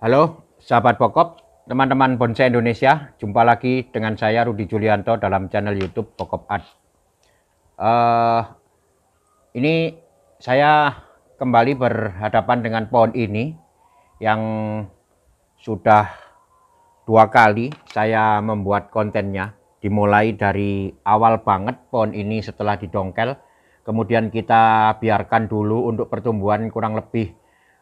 Halo sahabat pokop, teman-teman bonsai Indonesia, jumpa lagi dengan saya Rudi Julianto dalam channel YouTube Pokop Art. Ini saya kembali berhadapan dengan pohon ini yang sudah 2 kali saya membuat kontennya. Dimulai dari awal banget pohon ini setelah didongkel, kemudian kita biarkan dulu untuk pertumbuhan kurang lebih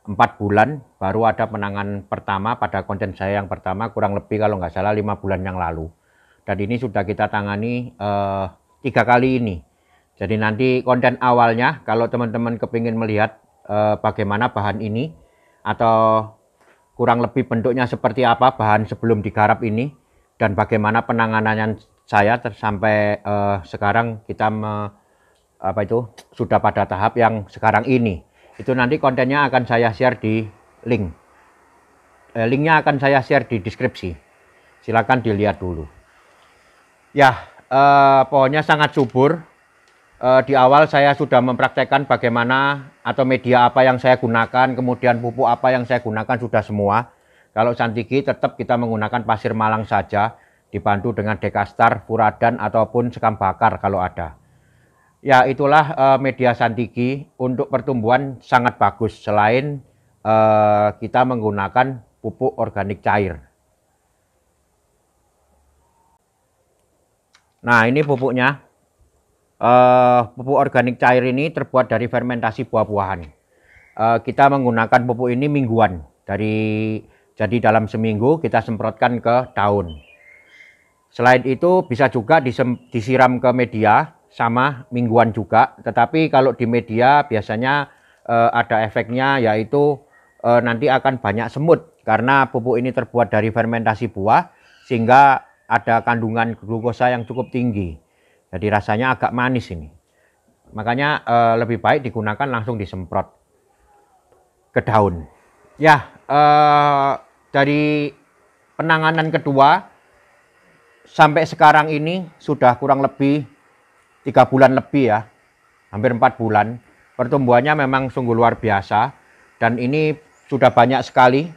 4 bulan, baru ada penanganan pertama pada konten saya yang pertama, kurang lebih kalau nggak salah 5 bulan yang lalu. Dan ini sudah kita tangani 3 kali ini. Jadi nanti konten awalnya, kalau teman-teman kepingin melihat bagaimana bahan ini, atau kurang lebih bentuknya seperti apa bahan sebelum digarap ini, dan bagaimana penanganannya saya sampai sekarang kita sudah pada tahap yang sekarang ini. Itu nanti kontennya akan saya share di link. Linknya akan saya share di deskripsi. Silakan dilihat dulu. Ya, pohonnya sangat subur. Di awal saya sudah mempraktekkan bagaimana atau media apa yang saya gunakan, kemudian pupuk apa yang saya gunakan sudah semua. Kalau Santiki tetap kita menggunakan pasir malang saja, dibantu dengan Dekastar, Furadan ataupun sekam bakar kalau ada. Ya, itulah media Santiki untuk pertumbuhan sangat bagus, selain kita menggunakan pupuk organik cair. Nah, ini pupuknya. Pupuk organik cair ini terbuat dari fermentasi buah-buahan. Kita menggunakan pupuk ini mingguan. Jadi dalam seminggu kita semprotkan ke daun. Selain itu bisa juga disiram ke media, sama mingguan juga, tetapi kalau di media biasanya ada efeknya, yaitu nanti akan banyak semut karena pupuk ini terbuat dari fermentasi buah sehingga ada kandungan glukosa yang cukup tinggi, jadi rasanya agak manis ini, makanya lebih baik digunakan langsung disemprot ke daun. Ya, dari penanganan kedua sampai sekarang ini sudah kurang lebih 3 bulan lebih ya, hampir 4 bulan. Pertumbuhannya memang sungguh luar biasa, dan ini sudah banyak sekali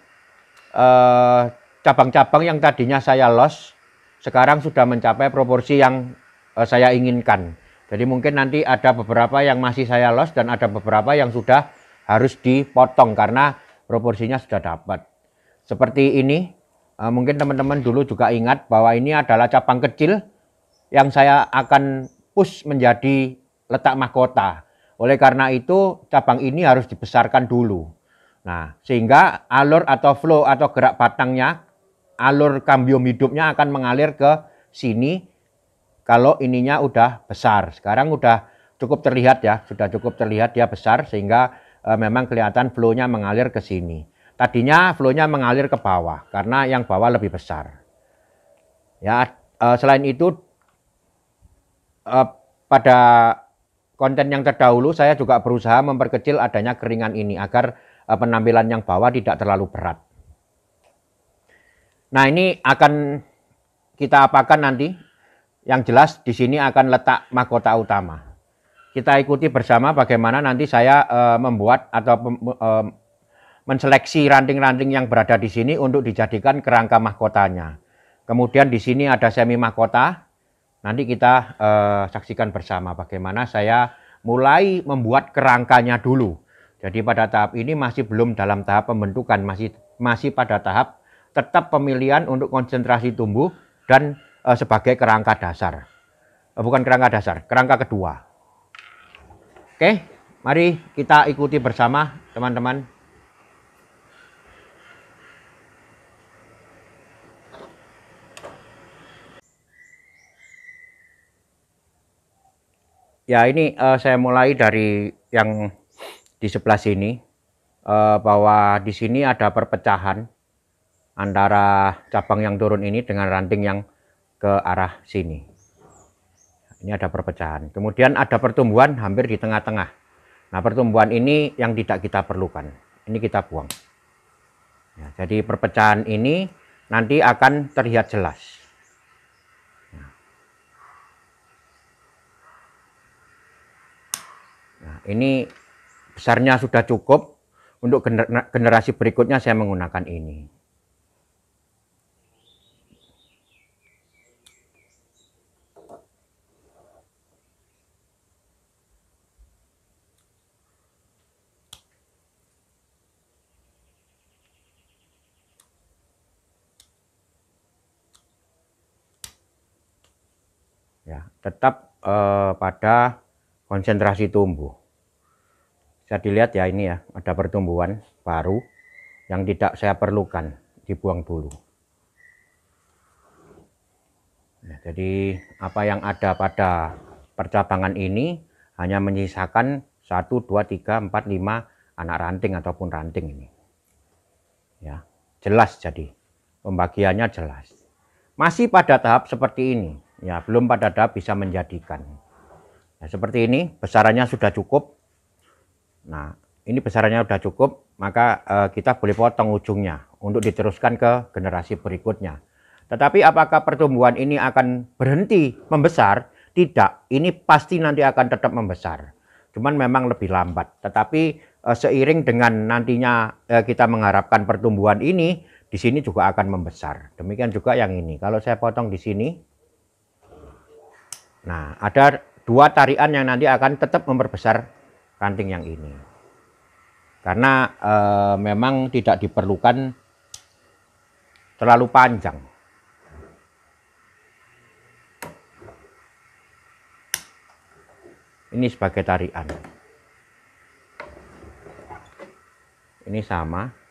cabang-cabang yang tadinya saya loss, sekarang sudah mencapai proporsi yang saya inginkan. Jadi mungkin nanti ada beberapa yang masih saya loss dan ada beberapa yang sudah harus dipotong karena proporsinya sudah dapat. Seperti ini, mungkin teman-teman dulu juga ingat bahwa ini adalah cabang kecil yang saya akan push menjadi letak mahkota. Oleh karena itu cabang ini harus dibesarkan dulu. Nah, sehingga alur atau flow atau gerak batangnya, alur kambium hidupnya akan mengalir ke sini kalau ininya udah besar. Sekarang udah cukup terlihat ya, sudah cukup terlihat dia besar sehingga memang kelihatan flow-nya mengalir ke sini. Tadinya flow-nya mengalir ke bawah karena yang bawah lebih besar. Ya, selain itu pada konten yang terdahulu saya juga berusaha memperkecil adanya keringan ini agar penampilan yang bawah tidak terlalu berat. Nah, ini akan kita apakan nanti? Yang jelas di sini akan letak mahkota utama. Kita ikuti bersama bagaimana nanti saya membuat atau menseleksi ranting-ranting yang berada di sini untuk dijadikan kerangka mahkotanya. Kemudian di sini ada semi mahkota. Nanti kita saksikan bersama bagaimana saya mulai membuat kerangkanya dulu. Jadi pada tahap ini masih belum dalam tahap pembentukan, masih pada tahap tetap pemilihan untuk konsentrasi tumbuh dan sebagai kerangka dasar. Bukan kerangka dasar, kerangka kedua. Oke, mari kita ikuti bersama teman-teman. Ya, ini saya mulai dari yang di sebelah sini, bahwa di sini ada perpecahan antara cabang yang turun ini dengan ranting yang ke arah sini. Ini ada perpecahan. Kemudian ada pertumbuhan hampir di tengah-tengah. Nah, pertumbuhan ini yang tidak kita perlukan. Ini kita buang. Ya, jadi perpecahan ini nanti akan terlihat jelas. Nah, ini besarnya sudah cukup. Untuk generasi berikutnya saya menggunakan ini. Ya, tetap pada konsentrasi tumbuh. Bisa dilihat ya, ini ya, ada pertumbuhan baru yang tidak saya perlukan, dibuang dulu. Nah, jadi apa yang ada pada percabangan ini hanya menyisakan 1, 2, 3, 4, 5 anak ranting ataupun ranting ini. Ya, jelas jadi pembagiannya jelas. Masih pada tahap seperti ini, ya, belum pada tahap bisa menjadikan. Nah, seperti ini, besarannya sudah cukup. Nah, ini besarannya sudah cukup, maka kita boleh potong ujungnya untuk diteruskan ke generasi berikutnya. Tetapi apakah pertumbuhan ini akan berhenti membesar? Tidak, ini pasti nanti akan tetap membesar. Cuman memang lebih lambat. Tetapi seiring dengan nantinya kita mengharapkan pertumbuhan ini, di sini juga akan membesar. Demikian juga yang ini. Kalau saya potong di sini, nah, ada 2 tarian yang nanti akan tetap memperbesar ranting yang ini, karena memang tidak diperlukan terlalu panjang. Ini sebagai tarian, ini sama.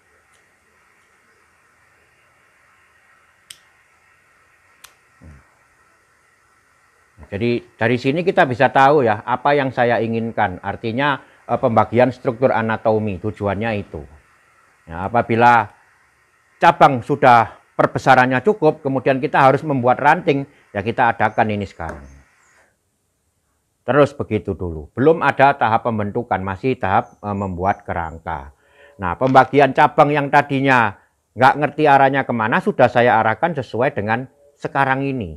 Jadi dari sini kita bisa tahu ya apa yang saya inginkan. Artinya pembagian struktur anatomi, tujuannya itu. Ya, apabila cabang sudah perbesarannya cukup, kemudian kita harus membuat ranting, ya kita adakan ini sekarang. Terus begitu dulu. Belum ada tahap pembentukan, masih tahap membuat kerangka. Nah, pembagian cabang yang tadinya nggak ngerti arahnya kemana, sudah saya arahkan sesuai dengan sekarang ini.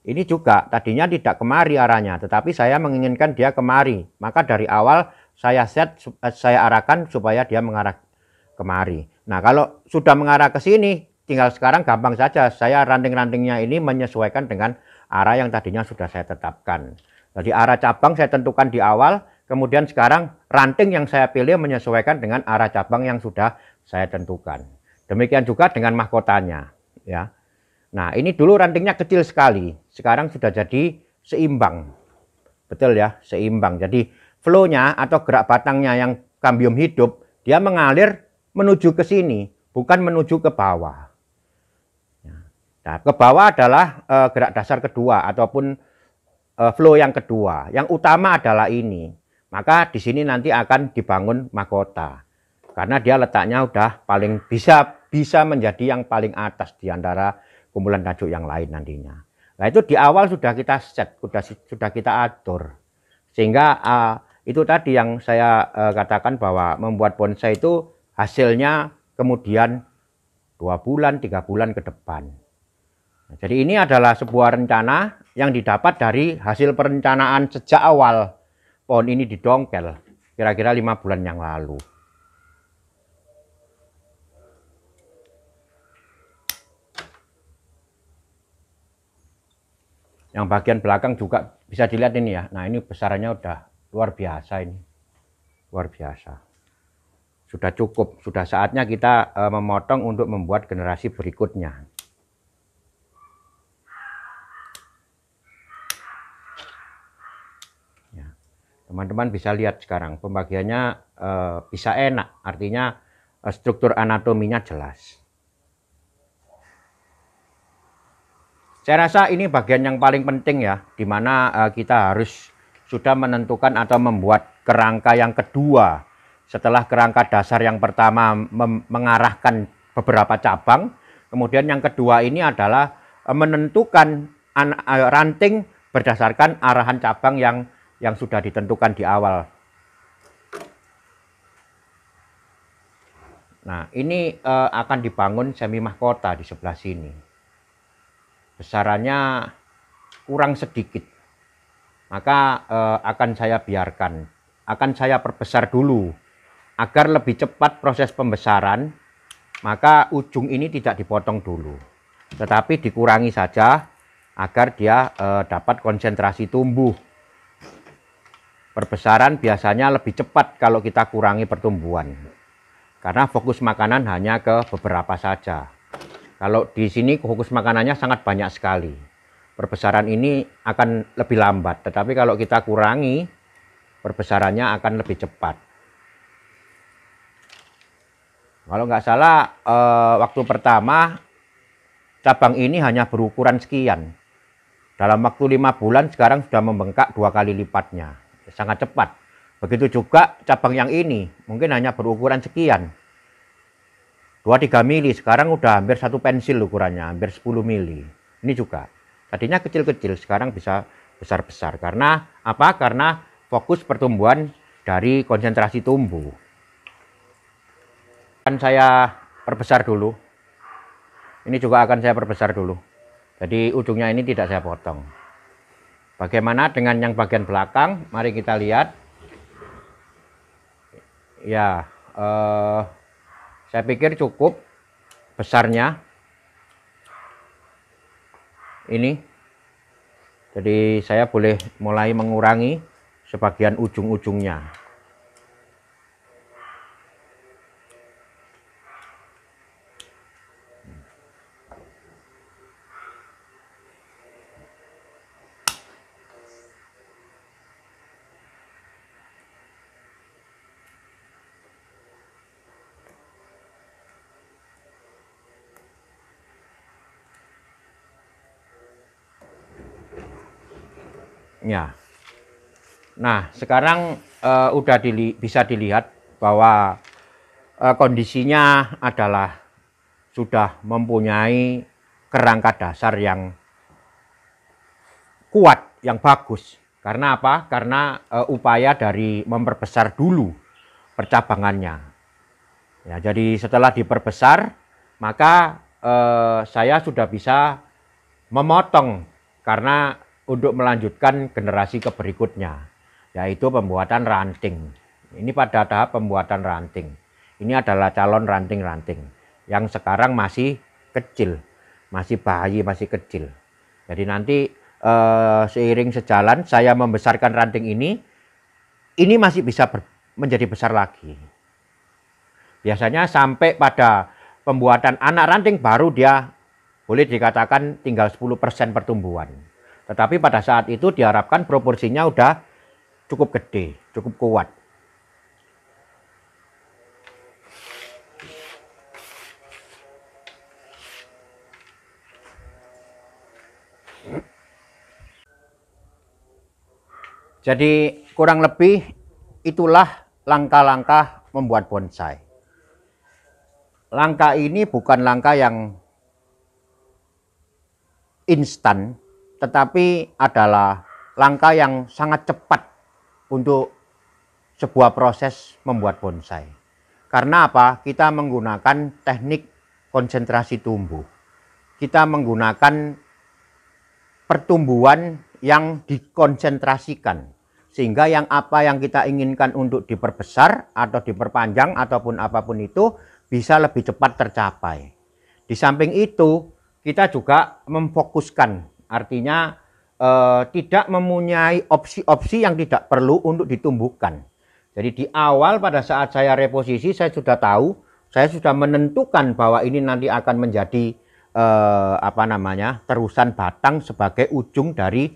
Ini juga tadinya tidak kemari arahnya, tetapi saya menginginkan dia kemari. Maka dari awal saya arahkan supaya dia mengarah kemari. Nah, kalau sudah mengarah ke sini, tinggal sekarang gampang saja. Saya ranting-rantingnya ini menyesuaikan dengan arah yang tadinya sudah saya tetapkan. Jadi arah cabang saya tentukan di awal, kemudian sekarang ranting yang saya pilih menyesuaikan dengan arah cabang yang sudah saya tentukan. Demikian juga dengan mahkotanya, ya. Nah, ini dulu rantingnya kecil sekali, sekarang sudah jadi seimbang. Betul ya, seimbang. Jadi flow-nya atau gerak batangnya yang kambium hidup, dia mengalir menuju ke sini, bukan menuju ke bawah. Nah, ke bawah adalah gerak dasar kedua ataupun flow yang kedua. Yang utama adalah ini. Maka di sini nanti akan dibangun mahkota. Karena dia letaknya udah paling bisa menjadi yang paling atas di antara kumpulan tajuk yang lain nantinya. Nah itu di awal sudah kita set, sudah kita atur. Sehingga itu tadi yang saya katakan bahwa membuat bonsai itu hasilnya kemudian 2 bulan, 3 bulan ke depan. Nah, jadi ini adalah sebuah rencana yang didapat dari hasil perencanaan sejak awal pohon ini didongkel, kira-kira 5 bulan yang lalu. Yang bagian belakang juga bisa dilihat ini ya. Nah ini besarannya udah luar biasa ini. Luar biasa. Sudah cukup, sudah saatnya kita memotong untuk membuat generasi berikutnya. Ya. Teman-teman bisa lihat sekarang pembagiannya bisa enak, artinya struktur anatominya jelas. Saya rasa ini bagian yang paling penting ya, di mana kita harus sudah menentukan atau membuat kerangka yang kedua. Setelah kerangka dasar yang pertama mengarahkan beberapa cabang, kemudian yang kedua ini adalah menentukan ranting berdasarkan arahan cabang yang sudah ditentukan di awal. Nah, ini akan dibangun semi mahkota di sebelah sini. Besarannya kurang sedikit, maka akan saya biarkan, akan saya perbesar dulu agar lebih cepat proses pembesaran. Maka ujung ini tidak dipotong dulu, tetapi dikurangi saja agar dia dapat konsentrasi tumbuh. Perbesaran biasanya lebih cepat kalau kita kurangi pertumbuhan, karena fokus makanan hanya ke beberapa saja. Kalau di sini fokus makanannya sangat banyak sekali. Perbesaran ini akan lebih lambat, tetapi kalau kita kurangi, perbesarannya akan lebih cepat. Kalau nggak salah, waktu pertama cabang ini hanya berukuran sekian. Dalam waktu 5 bulan sekarang sudah membengkak 2 kali lipatnya. Sangat cepat. Begitu juga cabang yang ini, mungkin hanya berukuran sekian. 2-3 mili, sekarang udah hampir 1 pensil ukurannya, hampir 10 mili. Ini juga, tadinya kecil-kecil, sekarang bisa besar-besar. Karena apa? Karena fokus pertumbuhan dari konsentrasi tumbuh. Akan saya perbesar dulu. Ini juga akan saya perbesar dulu. Jadi ujungnya ini tidak saya potong. Bagaimana dengan yang bagian belakang? Mari kita lihat. Ya, saya pikir cukup besarnya ini. Jadi saya boleh mulai mengurangi sebagian ujung-ujungnya. Ya. Nah, sekarang udah bisa dilihat bahwa kondisinya adalah sudah mempunyai kerangka dasar yang kuat, yang bagus. Karena apa? Karena upaya dari memperbesar dulu percabangannya. Ya, jadi setelah diperbesar, maka saya sudah bisa memotong karena untuk melanjutkan generasi ke berikutnya, yaitu pembuatan ranting. Ini pada tahap pembuatan ranting. Ini adalah calon ranting-ranting yang sekarang masih kecil, masih bayi, masih kecil. Jadi nanti seiring sejalan saya membesarkan ranting ini masih bisa menjadi besar lagi. Biasanya sampai pada pembuatan anak ranting baru dia boleh dikatakan tinggal 10% pertumbuhan. Tetapi pada saat itu diharapkan proporsinya udah cukup gede, cukup kuat. Jadi kurang lebih itulah langkah-langkah membuat bonsai. Langkah ini bukan langkah yang instan, tetapi adalah langkah yang sangat cepat untuk sebuah proses membuat bonsai. Karena apa? Kita menggunakan teknik konsentrasi tumbuh. Kita menggunakan pertumbuhan yang dikonsentrasikan. Sehingga yang apa yang kita inginkan untuk diperbesar atau diperpanjang ataupun apapun itu bisa lebih cepat tercapai. Di samping itu, kita juga memfokuskan, artinya tidak mempunyai opsi-opsi yang tidak perlu untuk ditumbuhkan. Jadi di awal pada saat saya reposisi, saya sudah tahu, saya sudah menentukan bahwa ini nanti akan menjadi terusan batang sebagai ujung dari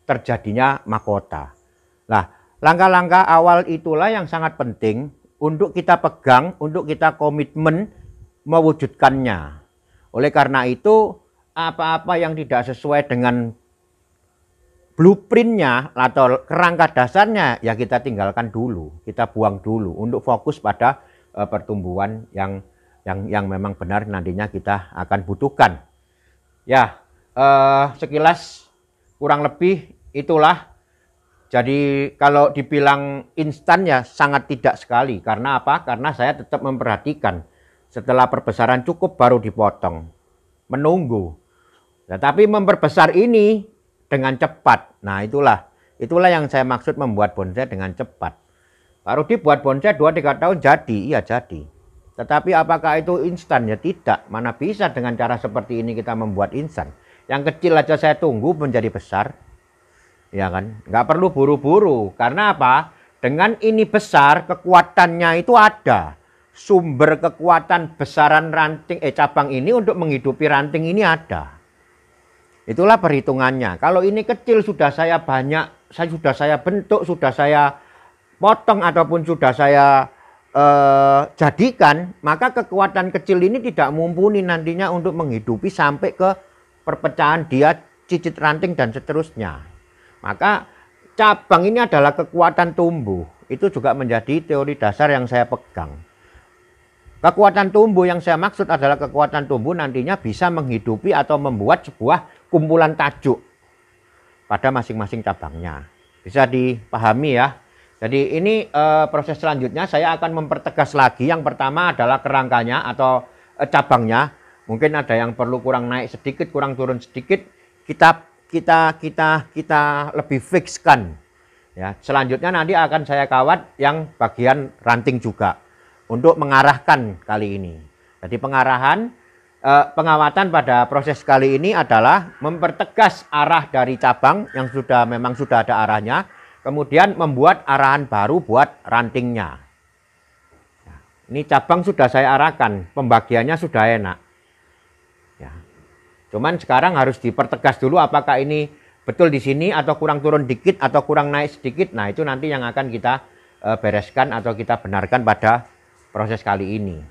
terjadinya mahkota. Nah, langkah-langkah awal itulah yang sangat penting untuk kita pegang, untuk kita komitmen mewujudkannya. Oleh karena itu, apa-apa yang tidak sesuai dengan blueprintnya atau kerangka dasarnya, ya kita tinggalkan dulu, kita buang dulu untuk fokus pada pertumbuhan yang memang benar nantinya kita akan butuhkan. Ya, sekilas kurang lebih itulah. Jadi kalau dibilang instan ya sangat tidak sekali. Karena apa? Karena saya tetap memperhatikan. Setelah perbesaran cukup baru dipotong. Menunggu. Nah, tapi memperbesar ini dengan cepat. Nah, itulah yang saya maksud membuat bonsai dengan cepat. Baru dibuat bonsai 2-3 tahun jadi, iya jadi. Tetapi apakah itu instan? Ya tidak. Mana bisa dengan cara seperti ini kita membuat instan. Yang kecil aja saya tunggu menjadi besar. Ya kan? Nggak perlu buru-buru. Karena apa? Dengan ini besar, kekuatannya itu ada. Sumber kekuatan besaran ranting cabang ini untuk menghidupi ranting ini ada. Itulah perhitungannya. Kalau ini kecil sudah saya bentuk, sudah saya potong ataupun sudah saya jadikan, maka kekuatan kecil ini tidak mumpuni nantinya untuk menghidupi sampai ke perpecahan dia, cicit ranting dan seterusnya. Maka cabang ini adalah kekuatan tumbuh. Itu juga menjadi teori dasar yang saya pegang. Kekuatan tumbuh yang saya maksud adalah kekuatan tumbuh nantinya bisa menghidupi atau membuat sebuah kumpulan tajuk pada masing-masing cabangnya. Bisa dipahami ya. Jadi ini proses selanjutnya saya akan mempertegas lagi. Yang pertama adalah kerangkanya atau cabangnya. Mungkin ada yang perlu kurang naik sedikit, kurang turun sedikit. Kita lebih fixkan. Ya, selanjutnya nanti akan saya kawat yang bagian ranting juga. Untuk mengarahkan kali ini. Jadi pengawatan pada proses kali ini adalah mempertegas arah dari cabang yang memang sudah ada arahnya. Kemudian membuat arahan baru buat rantingnya. Ini cabang sudah saya arahkan. Pembagiannya sudah enak. Ya. Cuman sekarang harus dipertegas dulu apakah ini betul di sini atau kurang turun dikit atau kurang naik sedikit. Nah itu nanti yang akan kita bereskan atau kita benarkan pada proses kali ini.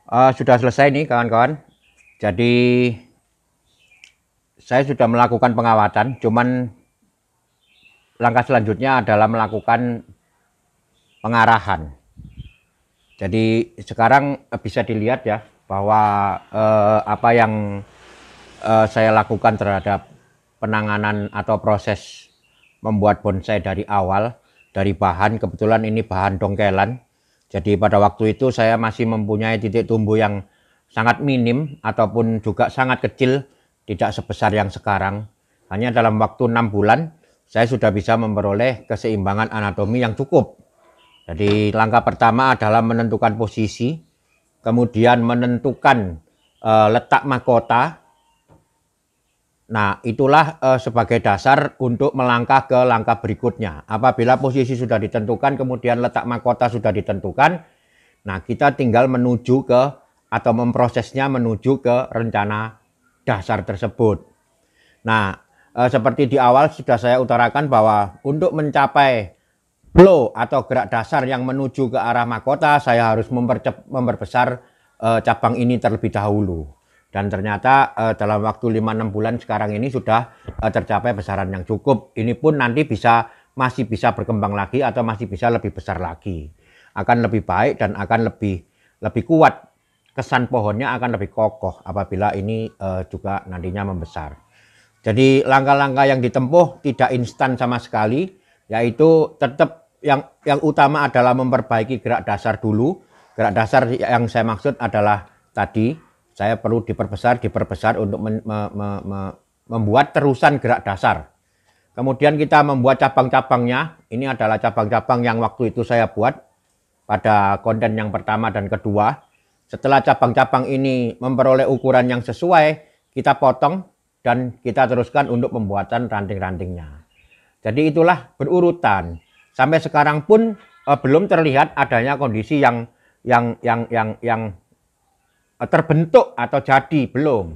Sudah selesai nih kawan-kawan. Jadi saya sudah melakukan pengawatan, cuman langkah selanjutnya adalah melakukan pengarahan. Jadi sekarang bisa dilihat ya bahwa apa yang saya lakukan terhadap penanganan atau proses membuat bonsai dari awal, dari bahan, kebetulan ini bahan dongkelan. Jadi pada waktu itu saya masih mempunyai titik tumbuh yang sangat minim ataupun juga sangat kecil, tidak sebesar yang sekarang. Hanya dalam waktu 6 bulan saya sudah bisa memperoleh keseimbangan anatomi yang cukup. Jadi langkah pertama adalah menentukan posisi, kemudian menentukan letak mahkota. Nah, itulah sebagai dasar untuk melangkah ke langkah berikutnya. Apabila posisi sudah ditentukan, kemudian letak mahkota sudah ditentukan, nah kita tinggal menuju ke atau memprosesnya menuju ke rencana dasar tersebut. Nah, seperti di awal sudah saya utarakan bahwa untuk mencapai flow atau gerak dasar yang menuju ke arah mahkota, saya harus memperbesar cabang ini terlebih dahulu. Dan ternyata dalam waktu 5-6 bulan sekarang ini sudah tercapai besaran yang cukup. Ini pun nanti masih bisa berkembang lagi atau masih bisa lebih besar lagi. Akan lebih baik dan akan lebih kuat. Kesan pohonnya akan lebih kokoh apabila ini juga nantinya membesar. Jadi langkah-langkah yang ditempuh tidak instan sama sekali, yaitu tetap yang utama adalah memperbaiki gerak dasar dulu. Gerak dasar yang saya maksud adalah tadi saya perlu diperbesar untuk membuat terusan gerak dasar. Kemudian kita membuat cabang-cabangnya. Ini adalah cabang-cabang yang waktu itu saya buat pada konten yang pertama dan kedua. Setelah cabang-cabang ini memperoleh ukuran yang sesuai, kita potong dan kita teruskan untuk pembuatan ranting-rantingnya. Jadi itulah berurutan. Sampai sekarang pun belum terlihat adanya kondisi yang terbentuk atau jadi, belum.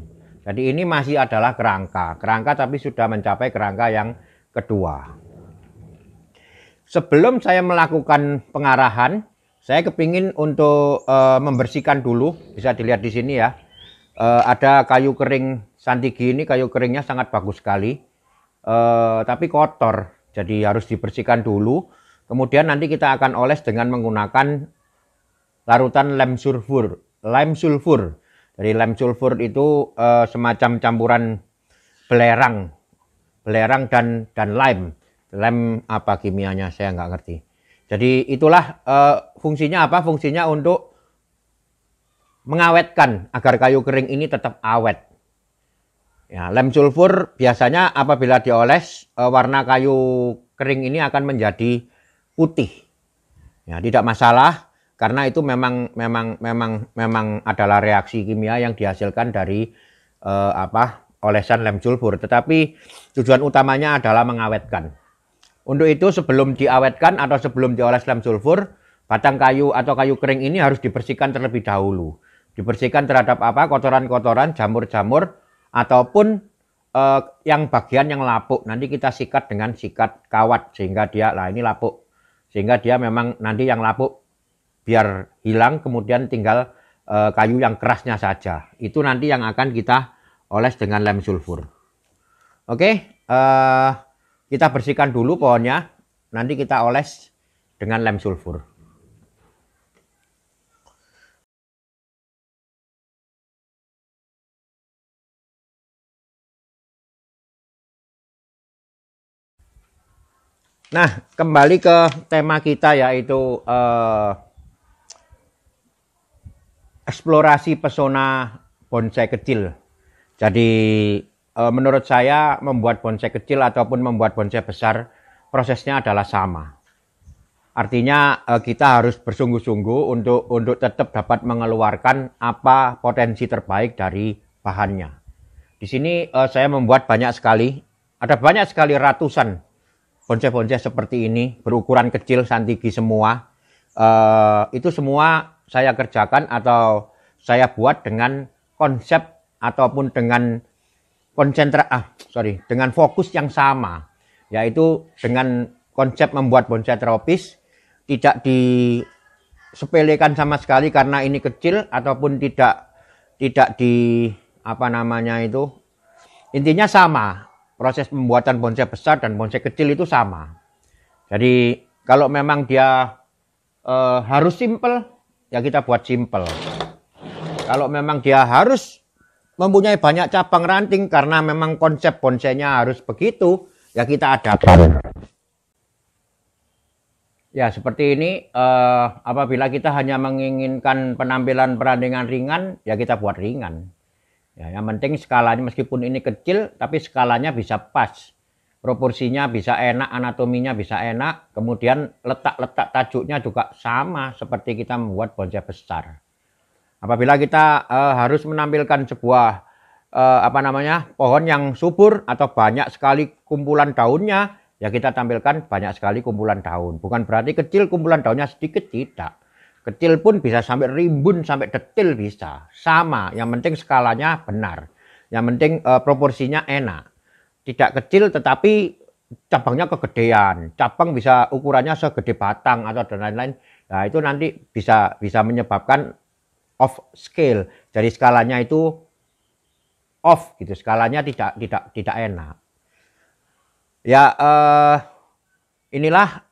Jadi ini masih adalah kerangka tapi sudah mencapai kerangka yang kedua. Sebelum saya melakukan pengarahan, saya kepingin untuk membersihkan dulu. Bisa dilihat di sini ya, ada kayu kering santigi. Ini kayu keringnya sangat bagus sekali, tapi kotor, jadi harus dibersihkan dulu. Kemudian nanti kita akan oles dengan menggunakan larutan lem sulfur. Lime sulfur. Dari lime sulfur itu semacam campuran belerang dan lime. Lime apa kimianya saya nggak ngerti. Jadi itulah fungsinya apa? Fungsinya untuk mengawetkan agar kayu kering ini tetap awet. Ya, lime sulfur biasanya apabila dioles warna kayu kering ini akan menjadi putih. Ya, tidak masalah. Karena itu memang adalah reaksi kimia yang dihasilkan dari olesan lem sulfur. Tetapi tujuan utamanya adalah mengawetkan. Untuk itu sebelum diawetkan atau sebelum dioles lem sulfur, batang kayu atau kayu kering ini harus dibersihkan terlebih dahulu. Dibersihkan terhadap kotoran-kotoran, jamur-jamur, ataupun yang bagian yang lapuk. Nanti kita sikat dengan sikat kawat sehingga dia, ini lapuk. Sehingga dia memang nanti yang lapuk biar hilang, kemudian tinggal kayu yang kerasnya saja. Itu nanti yang akan kita oles dengan lem sulfur. Oke, kita bersihkan dulu pohonnya, nanti kita oles dengan lem sulfur. Nah, kembali ke tema kita, yaitu eksplorasi pesona bonsai kecil. Jadi menurut saya membuat bonsai kecil ataupun membuat bonsai besar prosesnya adalah sama. Artinya kita harus bersungguh-sungguh untuk tetap dapat mengeluarkan apa potensi terbaik dari bahannya. Di sini saya membuat banyak sekali, ada banyak sekali ratusan bonsai-bonsai seperti ini, berukuran kecil, santigi semua. Itu semua saya kerjakan atau saya buat dengan konsep ataupun dengan dengan fokus yang sama, yaitu dengan konsep membuat bonsai tropis, tidak sepelekan sama sekali karena ini kecil ataupun tidak di apa namanya itu. Intinya sama. Proses pembuatan bonsai besar dan bonsai kecil itu sama. Jadi kalau memang dia harus simple, ya kita buat simple. Kalau memang dia harus mempunyai banyak cabang ranting karena memang konsep bonsainya harus begitu, ya kita adakan. Ya seperti ini, apabila kita hanya menginginkan penampilan perandingan ringan, ya kita buat ringan. Ya, yang penting skalanya meskipun ini kecil, tapi skalanya bisa pas. Proporsinya bisa enak, anatominya bisa enak, kemudian letak-letak tajuknya juga sama seperti kita membuat bonsai besar. Apabila kita harus menampilkan sebuah pohon yang subur atau banyak sekali kumpulan daunnya, ya kita tampilkan banyak sekali kumpulan daun. Bukan berarti kecil kumpulan daunnya sedikit, tidak. Kecil pun bisa sampai rimbun, sampai detil bisa. Sama, yang penting skalanya benar. Yang penting proporsinya enak. Tidak kecil tetapi cabangnya kegedean. Cabang bisa ukurannya segede batang atau dan lain-lain. Nah, itu nanti bisa menyebabkan off scale. Jadi skalanya itu off gitu. Skalanya tidak enak. Ya inilah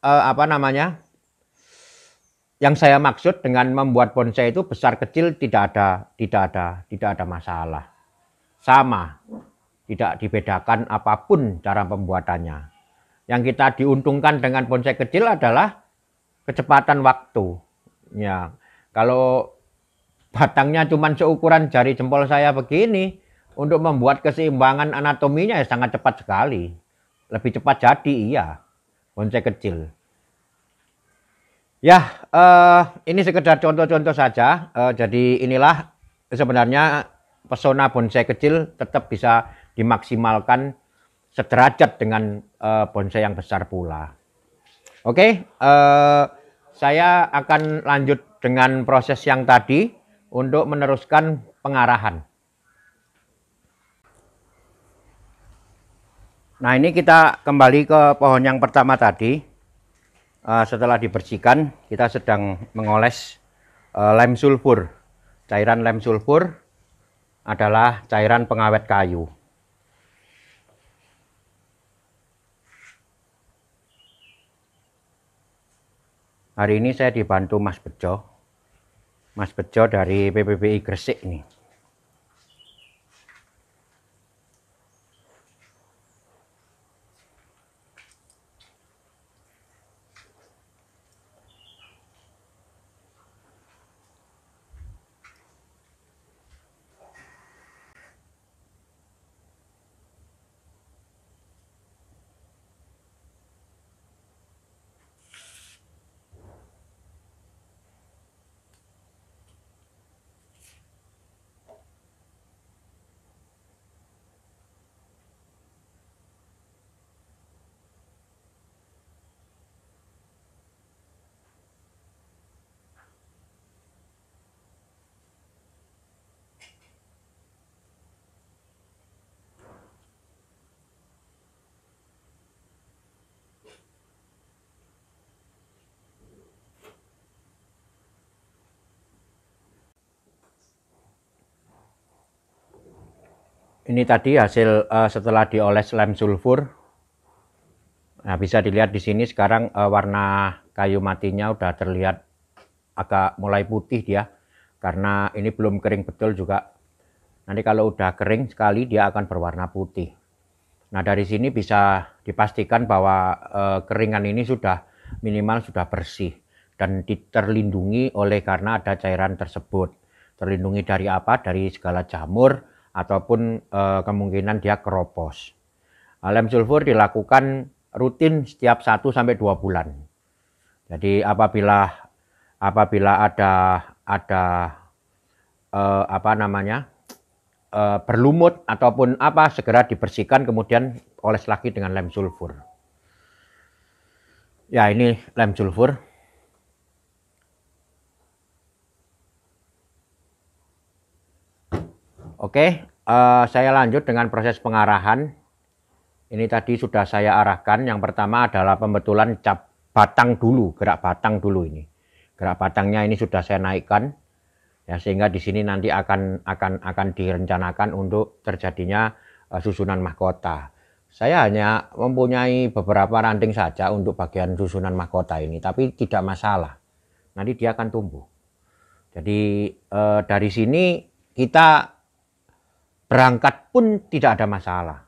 yang saya maksud dengan membuat bonsai itu besar kecil tidak ada masalah. Sama. Tidak dibedakan apapun cara pembuatannya. Yang kita diuntungkan dengan bonsai kecil adalah kecepatan waktu. Ya, kalau batangnya cuma seukuran jari jempol saya begini, untuk membuat keseimbangan anatominya ya sangat cepat sekali. Lebih cepat jadi, iya, bonsai kecil. Ya, ini sekedar contoh-contoh saja. Jadi inilah sebenarnya pesona bonsai kecil tetap bisa dimaksimalkan sederajat dengan bonsai yang besar pula. Oke, saya akan lanjut dengan proses yang tadi untuk meneruskan pengarahan. Nah, ini kita kembali ke pohon yang pertama tadi. Setelah dibersihkan, kita sedang mengoles lem sulfur. Cairan lem sulfur adalah cairan pengawet kayu. Hari ini saya dibantu Mas Bejo. Mas Bejo dari PPBI Gresik nih. Ini tadi hasil setelah dioles lem sulfur. Nah, bisa dilihat di sini sekarang warna kayu matinya udah terlihat agak mulai putih dia. Karena ini belum kering betul juga. Nanti kalau udah kering sekali dia akan berwarna putih. Nah, dari sini bisa dipastikan bahwa keringan ini sudah minimal sudah bersih dan terlindungi oleh karena ada cairan tersebut. Terlindungi dari apa? Dari segala jamur ataupun kemungkinan dia keropos. Lem sulfur dilakukan rutin setiap 1-2 bulan. Jadi apabila ada berlumut ataupun apa, segera dibersihkan kemudian oles lagi dengan lem sulfur. Ya, ini lem sulfur. Oke, saya lanjut dengan proses pengarahan. Ini tadi sudah saya arahkan. Yang pertama adalah pembetulan cap batang dulu, gerak batang dulu ini. gerak batangnya ini sudah saya naikkan ya, sehingga di sini nanti akan direncanakan untuk terjadinya susunan mahkota. Saya hanya mempunyai beberapa ranting saja untuk bagian susunan mahkota ini, tapi tidak masalah. Nanti dia akan tumbuh. Jadi dari sini kita berangkat pun tidak ada masalah.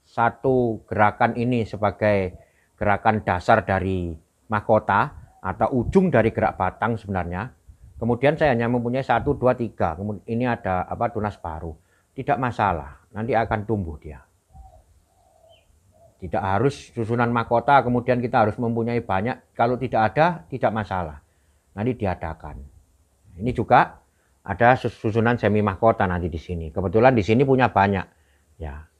Satu gerakan ini sebagai gerakan dasar dari mahkota atau ujung dari gerak batang sebenarnya. Kemudian saya hanya mempunyai 1, 2, 3. Kemudian ini ada tunas baru. Tidak masalah, nanti akan tumbuh dia. Tidak harus susunan mahkota kemudian kita harus mempunyai banyak. Kalau tidak ada, tidak masalah. Nanti diadakan. Ini juga ada susunan semi mahkota nanti di sini. Kebetulan di sini punya banyak. Ya,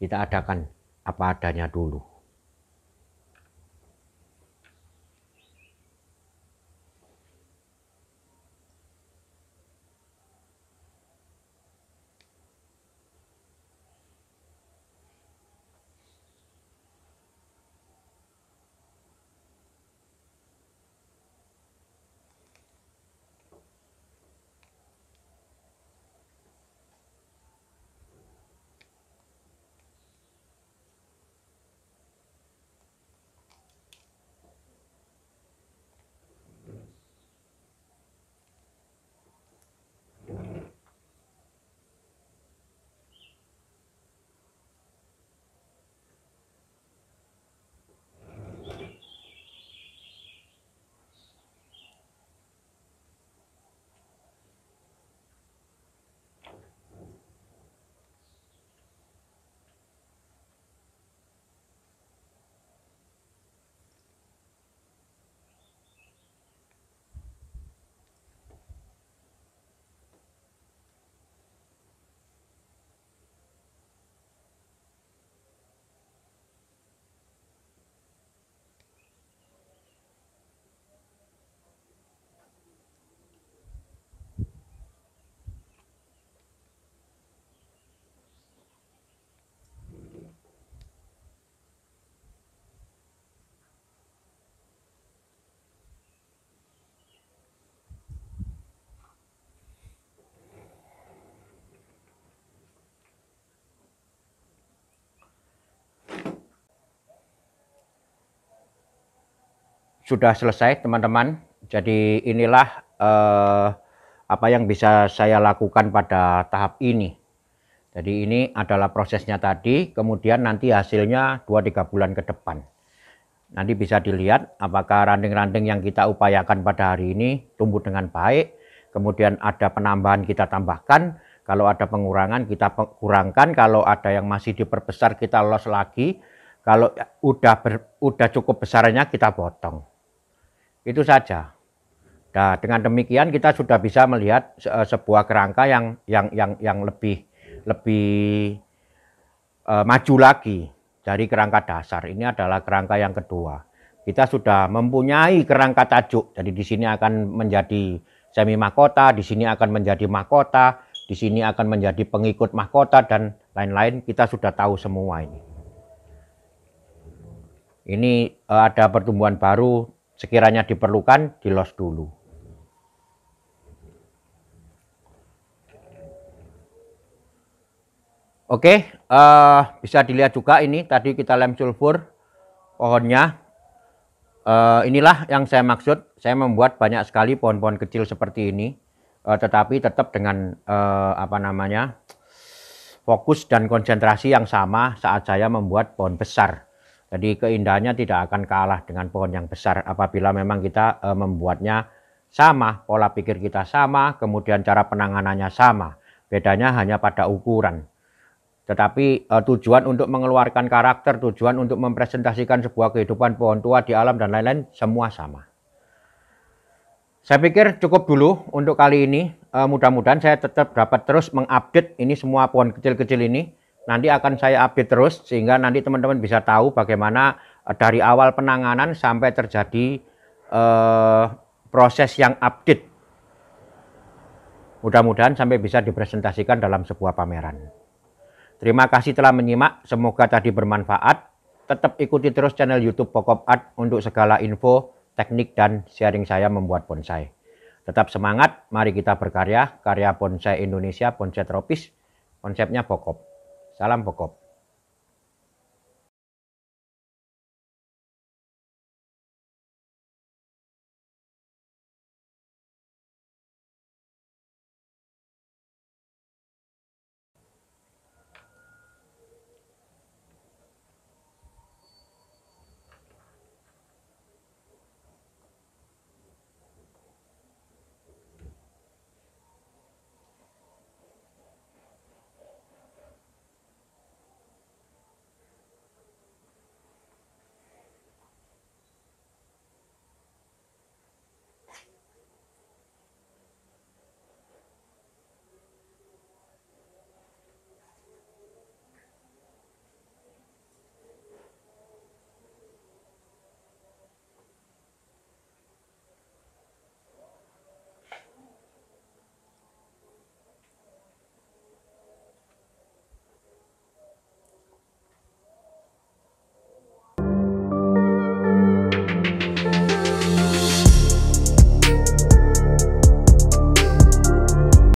kita adakan apa adanya dulu. Sudah selesai teman-teman. Jadi inilah apa yang bisa saya lakukan pada tahap ini. Jadi ini adalah prosesnya tadi, kemudian nanti hasilnya 2-3 bulan ke depan. Nanti bisa dilihat apakah ranting-ranting yang kita upayakan pada hari ini tumbuh dengan baik, kemudian ada penambahan kita tambahkan, kalau ada pengurangan kita kurangkan, kalau ada yang masih diperbesar kita los lagi, kalau udah cukup besarnya kita potong. Itu saja. Nah, dengan demikian kita sudah bisa melihat sebuah kerangka yang lebih maju lagi dari kerangka dasar. Ini adalah kerangka yang kedua. Kita sudah mempunyai kerangka tajuk. Jadi di sini akan menjadi semi mahkota, di sini akan menjadi mahkota, di sini akan menjadi pengikut mahkota dan lain-lain. Kita sudah tahu semua ini. Ini ada pertumbuhan baru. Sekiranya diperlukan, di-los dulu. Oke, bisa dilihat juga ini tadi kita lem sulfur pohonnya. Inilah yang saya maksud. Saya membuat banyak sekali pohon-pohon kecil seperti ini, tetapi tetap dengan fokus dan konsentrasi yang sama saat saya membuat pohon besar. Jadi keindahannya tidak akan kalah dengan pohon yang besar apabila memang kita membuatnya sama, pola pikir kita sama, kemudian cara penanganannya sama. Bedanya hanya pada ukuran. Tetapi tujuan untuk mengeluarkan karakter, tujuan untuk mempresentasikan sebuah kehidupan pohon tua di alam dan lain-lain semua sama. Saya pikir cukup dulu untuk kali ini. Mudah-mudahan saya tetap dapat terus mengupdate ini semua pohon kecil-kecil ini. Nanti akan saya update terus sehingga nanti teman-teman bisa tahu bagaimana dari awal penanganan sampai terjadi proses yang update. Mudah-mudahan sampai bisa dipresentasikan dalam sebuah pameran. Terima kasih telah menyimak, semoga tadi bermanfaat. Tetap ikuti terus channel YouTube Pokop Art untuk segala info teknik dan sharing saya membuat bonsai. Tetap semangat, mari kita berkarya, karya bonsai Indonesia, bonsai tropis, konsepnya pokok. Salam pokok.